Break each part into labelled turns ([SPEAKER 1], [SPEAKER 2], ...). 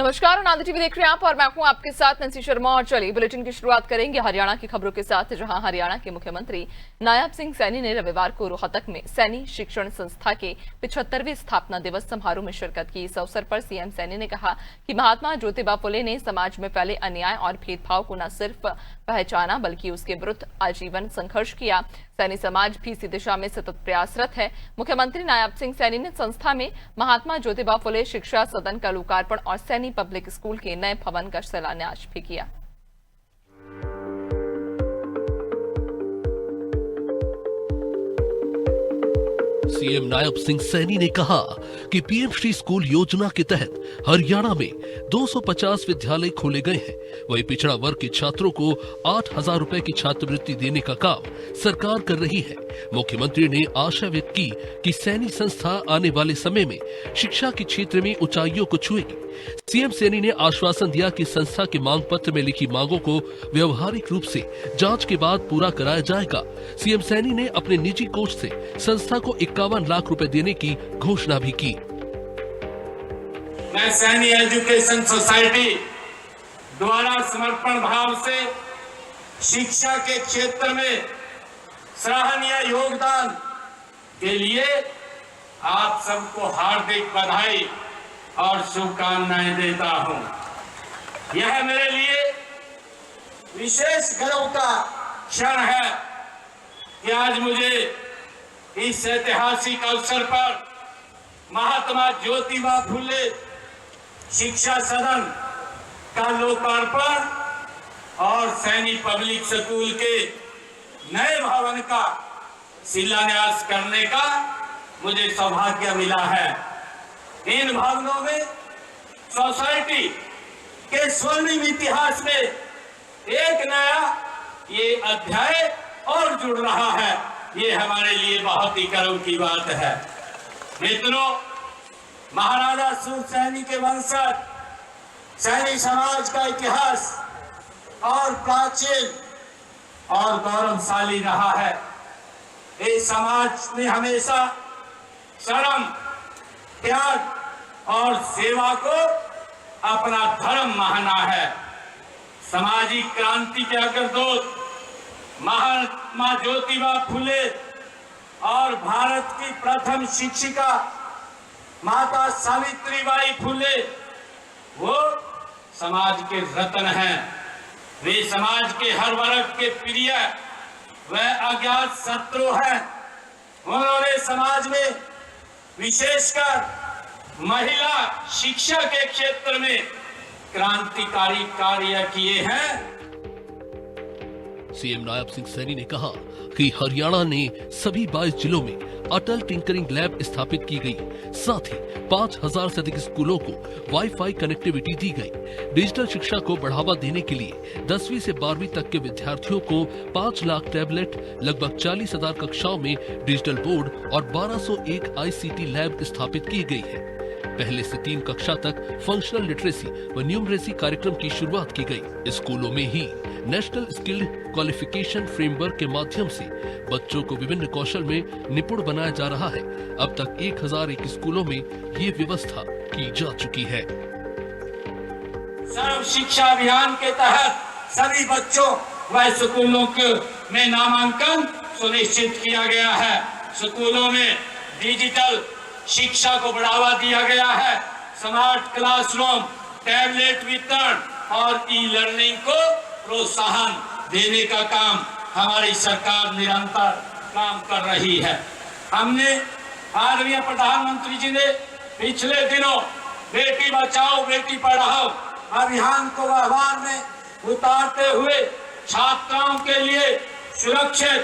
[SPEAKER 1] नमस्कार, आनंद टीवी देख रहे हैं आप और मैं हूं आपके साथ नंसी शर्मा। और चलिए बुलेटिन की शुरुआत करेंगे हरियाणा की खबरों के साथ, जहां हरियाणा के मुख्यमंत्री नायब सिंह सैनी ने रविवार को रोहतक में सैनी शिक्षण संस्था के 75वें स्थापना दिवस समारोह में शिरकत की। इस अवसर पर सीएम सैनी ने कहा कि महात्मा ज्योतिबा फुले ने समाज में फैले अन्याय और भेदभाव को न सिर्फ पहचाना बल्कि उसके विरुद्ध आजीवन संघर्ष किया। सैनी समाज भी इसी दिशा में सतत प्रयासरत है। मुख्यमंत्री नायब सिंह सैनी ने संस्था में महात्मा ज्योतिबा फुले शिक्षा सदन का लोकार्पण और सैनी पब्लिक स्कूल के नए भवन का शिलान्यास भी किया।
[SPEAKER 2] सीएम नायब सिंह सैनी ने कहा कि पीएम श्री स्कूल योजना के तहत हरियाणा में 250 विद्यालय खोले गए हैं। वहीं पिछड़ा वर्ग के छात्रों को 8,000 रुपए की छात्रवृत्ति देने का काम सरकार कर रही है। मुख्यमंत्री ने आशा व्यक्त की कि सैनी संस्था आने वाले समय में शिक्षा के क्षेत्र में ऊंचाइयों को छुएगी। सीएम सैनी ने आश्वासन दिया कि संस्था के मांग पत्र में लिखी मांगों को व्यवहारिक रूप से जांच के बाद पूरा कराया जाएगा। सीएम सैनी ने अपने निजी कोष से संस्था को 51 लाख रुपए देने की घोषणा भी की।
[SPEAKER 3] मैं सैनी एजुकेशन सोसाइटी द्वारा समर्पण भाव से शिक्षा के क्षेत्र में सराहनीय योगदान के लिए आप सबको हार्दिक बधाई और शुभकामनाएं देता हूं। यह मेरे लिए विशेष गर्व का क्षण है कि आज मुझे इस ऐतिहासिक अवसर पर महात्मा ज्योतिबा फुले शिक्षा सदन का लोकार्पण और सैनी पब्लिक स्कूल के नए भवन का शिलान्यास करने का मुझे सौभाग्य मिला है। इन भवनों में सोसाइटी के स्वर्णिम इतिहास में एक नया ये अध्याय और जुड़ रहा है। ये हमारे लिए बहुत ही गर्व की बात है। मित्रों, महाराजा सूरसैनी के वंशज सैनी समाज का इतिहास और प्राचीन और गौरवशाली रहा है। इस समाज ने हमेशा श्रम, त्याग और सेवा को अपना धर्म माना है। सामाजिक क्रांति के अग्रदूत महात्मा ज्योतिबा फुले और भारत की प्रथम शिक्षिका माता सावित्रीबाई फुले वो समाज के रत्न हैं। वे समाज के हर वर्ग के प्रिय व अज्ञात शत्रु हैं। उन्होंने समाज में विशेषकर महिला शिक्षा के क्षेत्र में क्रांतिकारी कार्य किए हैं।
[SPEAKER 2] सीएम नायब सिंह सैनी ने कहा कि हरियाणा ने सभी 22 जिलों में अटल टिंकरिंग लैब स्थापित की गई। साथ ही 5,000 से अधिक स्कूलों को वाईफाई कनेक्टिविटी दी गई। डिजिटल शिक्षा को बढ़ावा देने के लिए 10वीं से 12वीं तक के विद्यार्थियों को 5 लाख टैबलेट, लगभग 40,000 कक्षाओं में डिजिटल बोर्ड और 1201 ICT लैब स्थापित की गई है। पहले से 3 कक्षा तक फंक्शनल लिटरेसी व न्यूमरेसी कार्यक्रम की शुरुआत की गई। स्कूलों में ही नेशनल स्किल क्वालिफिकेशन फ्रेमवर्क के माध्यम से बच्चों को विभिन्न कौशल में निपुण बनाया जा रहा है। अब तक 1001 स्कूलों में ये व्यवस्था की जा चुकी है।
[SPEAKER 3] सर्व शिक्षा अभियान के तहत सभी बच्चों व स्कूलों में नामांकन सुनिश्चित किया गया है। स्कूलों में डिजिटल शिक्षा को बढ़ावा दिया गया है। स्मार्ट क्लासरूम, टैबलेट वितरण और ई-लर्निंग को प्रोत्साहन देने का काम हमारी सरकार निरंतर काम कर रही है। हमने आदरणीय प्रधानमंत्री जी ने पिछले दिनों बेटी बचाओ बेटी पढ़ाओ अभियान को व्यवहार में उतारते हुए छात्राओं के लिए सुरक्षित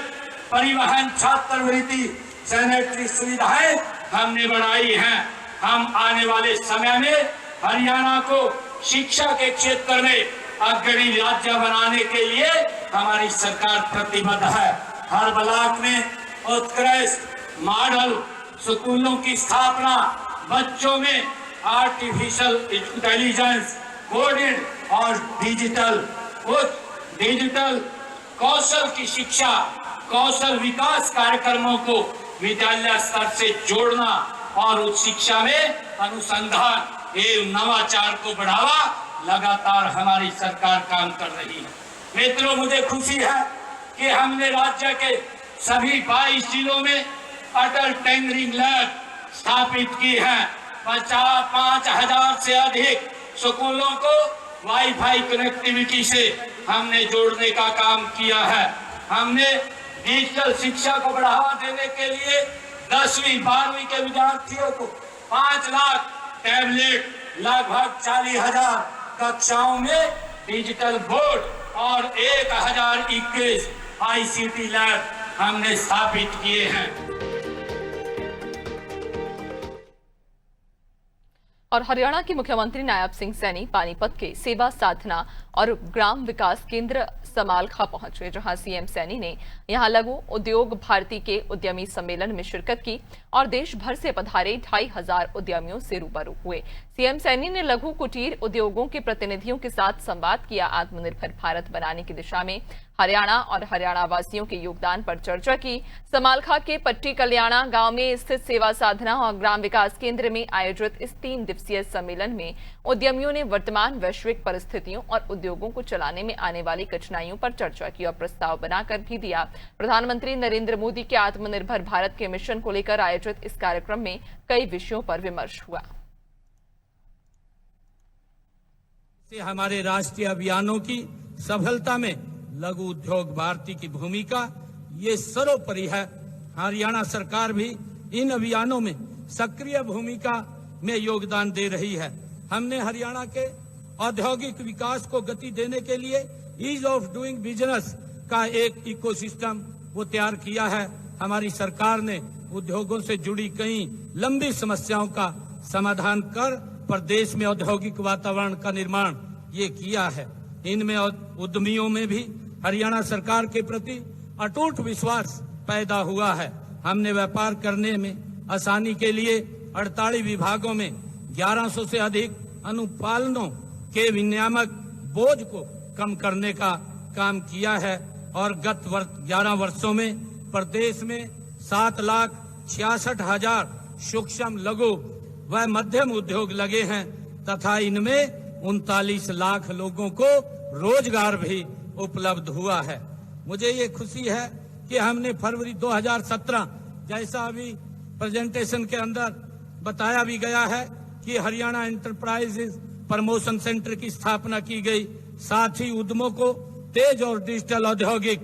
[SPEAKER 3] परिवहन, छात्रवृत्ति, सैनिटरी सुविधाएं हमने बढ़ाई हैं। हम आने वाले समय में हरियाणा को शिक्षा के क्षेत्र में अग्रणी राज्य बनाने के लिए हमारी सरकार प्रतिबद्ध है। हर ब्लॉक में उत्कृष्ट मॉडल स्कूलों की स्थापना, बच्चों में आर्टिफिशियल इंटेलिजेंस, कोडिंग और डिजिटल कौशल की शिक्षा, कौशल विकास कार्यक्रमों को विद्यालय स्तर से जोड़ना और उच्च शिक्षा में अनुसंधान एवं नवाचार को बढ़ावा लगातार हमारी सरकार काम कर रही है। मित्रों, मुझे खुशी है कि हमने राज्य के सभी 22 जिलों में अटल टिंकरिंग लैब स्थापित की है। 5,000 से अधिक स्कूलों को वाईफाई कनेक्टिविटी से हमने जोड़ने का काम किया है। हमने डिजिटल शिक्षा को बढ़ावा देने के लिए 10वीं 12वीं के विद्यार्थियों को 5 लाख टैबलेट, लगभग 40,000 कक्षाओं में डिजिटल बोर्ड और 1021 ICT लैब हमने स्थापित किए हैं।
[SPEAKER 1] और हरियाणा के मुख्यमंत्री नायब सिंह सैनी पानीपत के सेवा साधना और ग्राम विकास केंद्र समालखा पहुंचे, जहां सीएम सैनी ने यहां लघु उद्योग भारती के उद्यमी सम्मेलन में शिरकत की और देश भर से पधारे 2,500 उद्यमियों से रूबरू हुए। सीएम सैनी ने लघु कुटीर उद्योगों के प्रतिनिधियों के साथ संवाद किया। आत्मनिर्भर भारत बनाने की दिशा में हरियाणा और हरियाणा वासियों के योगदान पर चर्चा की। समालखा के पट्टी कल्याणा गांव में स्थित सेवा साधना और ग्राम विकास केंद्र में आयोजित इस 3 दिवसीय सम्मेलन में उद्यमियों ने वर्तमान वैश्विक परिस्थितियों और उद्योगों को चलाने में आने वाली कठिनाइयों पर चर्चा की और प्रस्ताव बनाकर भी दिया। प्रधानमंत्री नरेंद्र मोदी के आत्मनिर्भर भारत के मिशन को लेकर आयोजित इस कार्यक्रम में कई विषयों पर विमर्श हुआ।
[SPEAKER 4] हमारे राष्ट्रीय अभियानों की सफलता में लघु उद्योग भारती की भूमिका ये सर्वोपरि है। हरियाणा सरकार भी इन अभियानों में सक्रिय भूमिका में योगदान दे रही है। हमने हरियाणा के औद्योगिक विकास को गति देने के लिए ईज ऑफ डूइंग बिजनेस का एक इकोसिस्टम वो तैयार किया है। हमारी सरकार ने उद्योगों से जुड़ी कई लंबी समस्याओं का समाधान कर प्रदेश में औद्योगिक वातावरण का निर्माण ये किया है। इनमें उद्यमियों में भी हरियाणा सरकार के प्रति अटूट विश्वास पैदा हुआ है। हमने व्यापार करने में आसानी के लिए 48 विभागों में 1100 से अधिक अनुपालनों के विनियामक बोझ को कम करने का काम किया है और गत 11 वर्षों में प्रदेश में 7,66,000 सूक्ष्म लघु व मध्यम उद्योग लगे हैं तथा इनमें 39 लाख लोगों को रोजगार भी उपलब्ध हुआ है। मुझे ये खुशी है कि हमने फरवरी 2017 जैसा अभी प्रेजेंटेशन के अंदर बताया भी गया है कि हरियाणा एंटरप्राइजेज प्रमोशन सेंटर की स्थापना की गई। साथ ही उद्यमों को तेज और डिजिटल औद्योगिक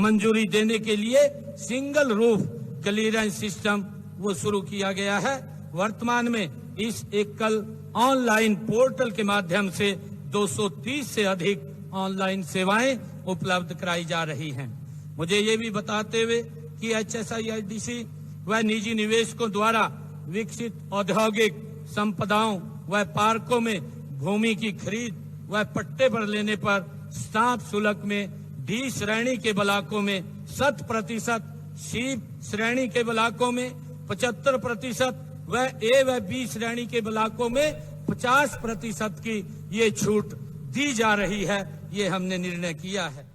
[SPEAKER 4] मंजूरी देने के लिए सिंगल रूफ क्लियरेंस सिस्टम वो शुरू किया गया है। वर्तमान में इस एकल ऑनलाइन पोर्टल के माध्यम से 230 से अधिक ऑनलाइन सेवाएं उपलब्ध कराई जा रही हैं। मुझे ये भी बताते हुए कि HSIIDC व निजी निवेशकों द्वारा विकसित औद्योगिक संपदाओं व पार्कों में भूमि की खरीद व पट्टे पर लेने पर स्टाम्प शुल्क में D श्रेणी के ब्लॉकों में 100%, C श्रेणी के ब्लॉकों में 75% व A व B श्रेणी के ब्लॉकों में 50% की ये छूट दी जा रही है। ये हमने निर्णय किया है।